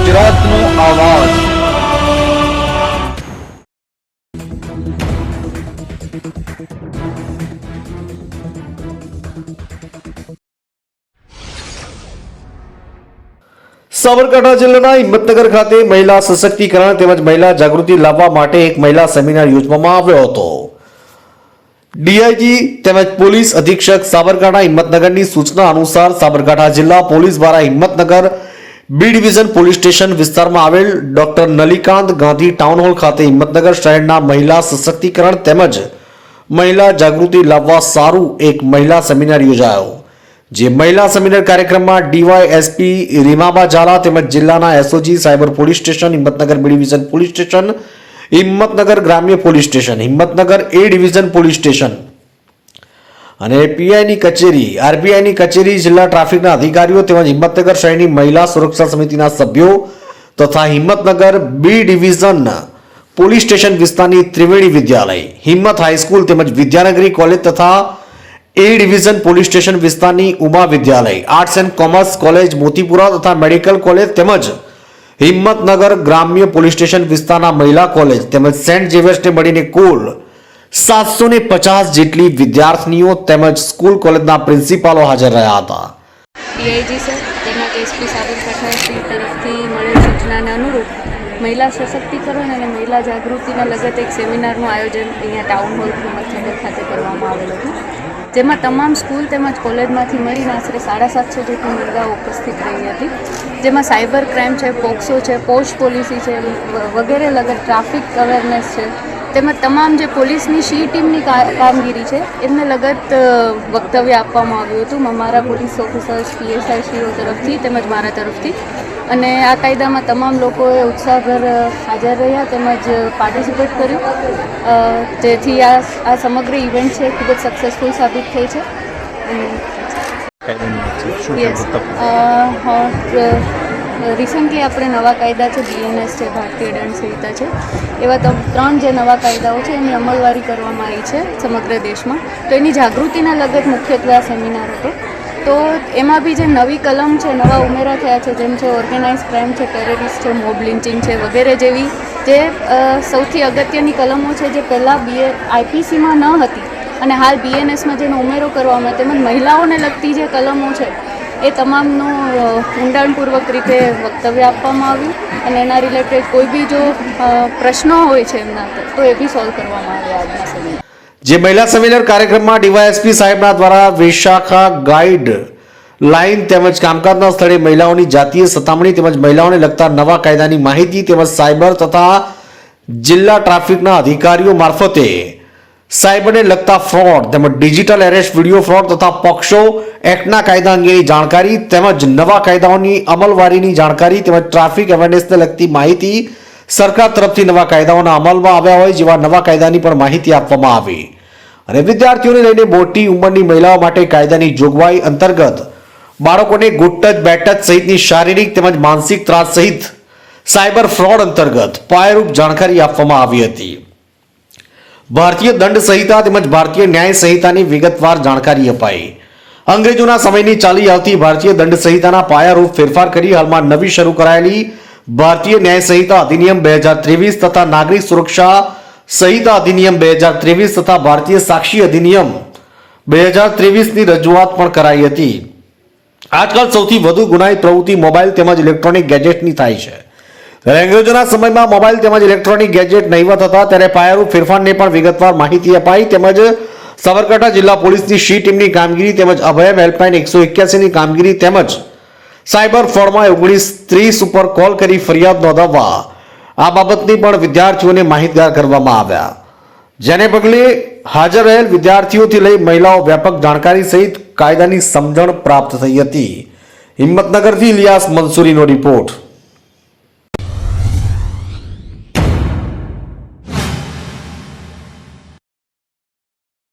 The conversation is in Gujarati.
ગુજરાતનો આવાજ। સાબરકાંઠા જિલ્લાના હિંમતનગર ખાતે મહિલા સશક્તિકરણ તેમજ મહિલા જાગૃતિ લાવવા માટે એક મહિલા સેમિનાર યોજવામાં આવ્યો હતો। ડીઆઈજી તેમજ પોલીસ અધિક્ષક સાબરકાંઠા હિંમતનગરની સૂચના અનુસાર સાબરકાંઠા જિલ્લા પોલીસ દ્વારા Himmatnagar B division police station વિસ્તારમાં આવેલ doctor Nalikant Gandhi town hall ખાતે હિંમતનગર શહેરના મહિલા સશક્તિકરણ તેમજ મહિલા જાગૃતિ લાવવા સારું એક મહિલા સેમિનાર યોજાયો। જે મહિલા સેમિનાર કાર્યક્રમમાં ડીવાયએસપી રીમાબા ઝાલા તેમજ જિલ્લાના SOG cyber police station Himmatnagar B division police station Himmatnagar ગ્રામ્ય police station Himmatnagar A division police station અને પીઆઈની કચેરી આરપીઆઈની કચેરી જિલ્લા ટ્રાફિકના અધિકારીઓ તેમજ હિંમતનગર શહેરની મહિલા સુરક્ષા સમિતિના સભ્યો તથા Himmatnagar B division police station વિસ્તારની ત્રિવેણી વિદ્યાલય હિંમત હાઈસ્કૂલ તેમજ વિદ્યાનગરી કોલેજ તથા એ ડિવિઝન પોલીસ સ્ટેશન વિસ્તારની Uma Vidyalaya arts and commerce college Motipura તથા મેડિકલ કોલેજ તેમજ હિંમતનગર ગ્રામ્ય પોલીસ સ્ટેશન વિસ્તારના મહિલા કોલેજ તેમજ સેન્ટ ઝેવિયર્સને મળીને કુલ 750 જેટલી વિદ્યાર્થીનીઓ તેમજ સ્કૂલ કોલેજના પ્રિન્સિપાલો હાજર રહ્યા હતા। ડીઆઈજી સર તેમજ એસપી સાબરકાંઠા શ્રી તરફથી મળેલ સૂચનાને અનુરૂપ મહિલા સશક્તિકરણ અને મહિલા જાગૃતિના લગત એક સેમિનારનું આયોજન અહીંયા ટાઉન હોલ હિંમતનગર ખાતે કરવામાં આવેલ હતું, જેમાં તમામ સ્કૂલ તેમજ કોલેજમાંથી મળીને આશરે 750 જેટલી મહિલાઓ ઉપસ્થિત રહી હતી, જેમાં સાયબર ક્રાઇમ છે, પોક્સો છે, પોસ્ટ પોલિસી છે વગેરે લગત ટ્રાફિક અવેરનેસ છે તેમજ તમામ જે પોલીસની સી ટીમની કામગીરી છે એમને લગત વક્તવ્ય આપવામાં આવ્યું હતું અમારા પોલીસ ઓફિસર્સ પીએસઆઈ શ્રીઓ તરફથી તેમજ મારા તરફથી। અને આ કાયદામાં તમામ લોકોએ ઉત્સાહભર હાજર રહ્યા તેમજ પાર્ટિસિપેટ કર્યું, જેથી આ સમગ્ર ઇવેન્ટ છે ખૂબ જ સક્સેસફુલ સાબિત થઈ છે। રિસન્ટલી આપણે નવા કાયદા છે, બીએનએસ છે, ભારતીય દંડ સંહિતા છે, એવા 3 જે નવા કાયદાઓ છે એની અમલવારી કરવામાં આવી છે સમગ્ર દેશમાં, તો એની જાગૃતિના લગત મુખ્યત્વે આ સેમિનાર હતો। તો એમાં બી જે નવી કલમ છે, નવા ઉમેરા થયા છે, જેમ છે ઓર્ગેનાઇઝ ક્રાઇમ છે, ટેરરિસ્ટ છે, મોબ લિન્ચિંગ છે વગેરે જેવી જે સૌથી અગત્યની કલમો છે જે પહેલાં આઈપીસીમાં ન હતી અને હાલ બીએનએસમાં જેનો ઉમેરો કરવામાં તેમજ મહિલાઓને લગતી જે કલમો છે એ તમામનું ઊંડાણપૂર્વક રીતે વક્તવ્ય આપવામાં આવ્યું અને એના રિલેટેડ કોઈ બી જો પ્રશ્નો હોય છે એમના તો એ બી સોલ્વ કરવામાં આવ્યા આજના સમયમાં। જે મહિલા સેમિનાર કાર્યક્રમમાં ડીવાયએસપી સાહેબના દ્વારા વિશાખા ગાઈડ લાઇન તેમજ કામકાજના સ્થળે મહિલાઓની જાતીય સતામણી તેમજ મહિલાઓને લગતા નવા કાયદાની માહિતી તેમજ સાયબર તથા જિલ્લા ટ્રાફિકના અધિકારીઓ મારફતે સાયબરને લગતા ફ્રોડ તેમજ ડિજિટલ એરેસ્ટ વિડીયો ફ્રોડ તથા પોક્સો એક્ટના કાયદા અંગેની જાણકારી તેમજ નવા કાયદાઓની અમલવારીની જાણકારી તેમજ ટ્રાફિક અવેરનેસને લગતી માહિતી સરકાર તરફથી નવા કાયદાઓના અમલમાં આવ્યા હોય જેવા નવા કાયદાની પણ માહિતી આપવામાં આવી અને વિદ્યાર્થીઓને લઈને મોટી ઉંમરની મહિલાઓ માટે કાયદાની જોગવાઈ અંતર્ગત બાળકોને ગુડ ટચ બેડ ટચ સહિતની શારીરિક તેમજ માનસિક ત્રાસ સહિત સાયબર ફ્રોડ અંતર્ગત પાયારૂપ જાણકારી આપવામાં આવી હતી। ભારતીય દંડ સંહિતા તેમજ ભારતીય ન્યાય સંહિતાની વિગતવાર જાણકારી અપાઈ। અંગ્રેજોના સમયની ચાલી આવતી ભારતીય દંડ સંહિતાના પાયારૂપ ફેરફાર કરી હાલમાં નવી શરૂ કરાયેલી ભારતીય ન્યાય સંહિતા અધિનિયમ 2023 તથા નાગરિક સુરક્ષા સંહિતા અધિનિયમ 2023 તથા ભારતીય સાક્ષી અધિનિયમ 2023ની રજૂઆત પણ કરાઈ હતી। આજકાલ સૌથી વધુ ગુનાહિત પ્રવૃત્તિ મોબાઈલ તેમજ ઇલેક્ટ્રોનિક ગેજેટની થાય છે, ત્યારે અંગ્રેજોના સમયમાં મોબાઈલ તેમજ ઇલેક્ટ્રોનિક ગેજેટ નહીવત હતા, ત્યારે પાયારૂપ ફેરફારને પણ વિગતવાર માહિતી અપાઈ તેમજ સાબરકાંઠા જિલ્લા પોલીસની સી ટીમની કામગીરી તેમજ અભયમ હેલ્પલાઇન 181ની કામગીરી તેમજ સાયબર ફ્રોડમાં 1930 ઉપર કોલ કરી ફરિયાદ નોંધાવવા આ બાબતની પણ વિદ્યાર્થીઓને માહિતગાર કરવામાં આવ્યા, જેને પગલે હાજર રહેલ વિદ્યાર્થીઓથી લઈ મહિલાઓ વ્યાપક જાણકારી સહિત કાયદાની સમજણ પ્રાપ્ત થઈ હતી। હિંમતનગરથી ઇલિયાસ મંસૂરીનો રિપોર્ટ।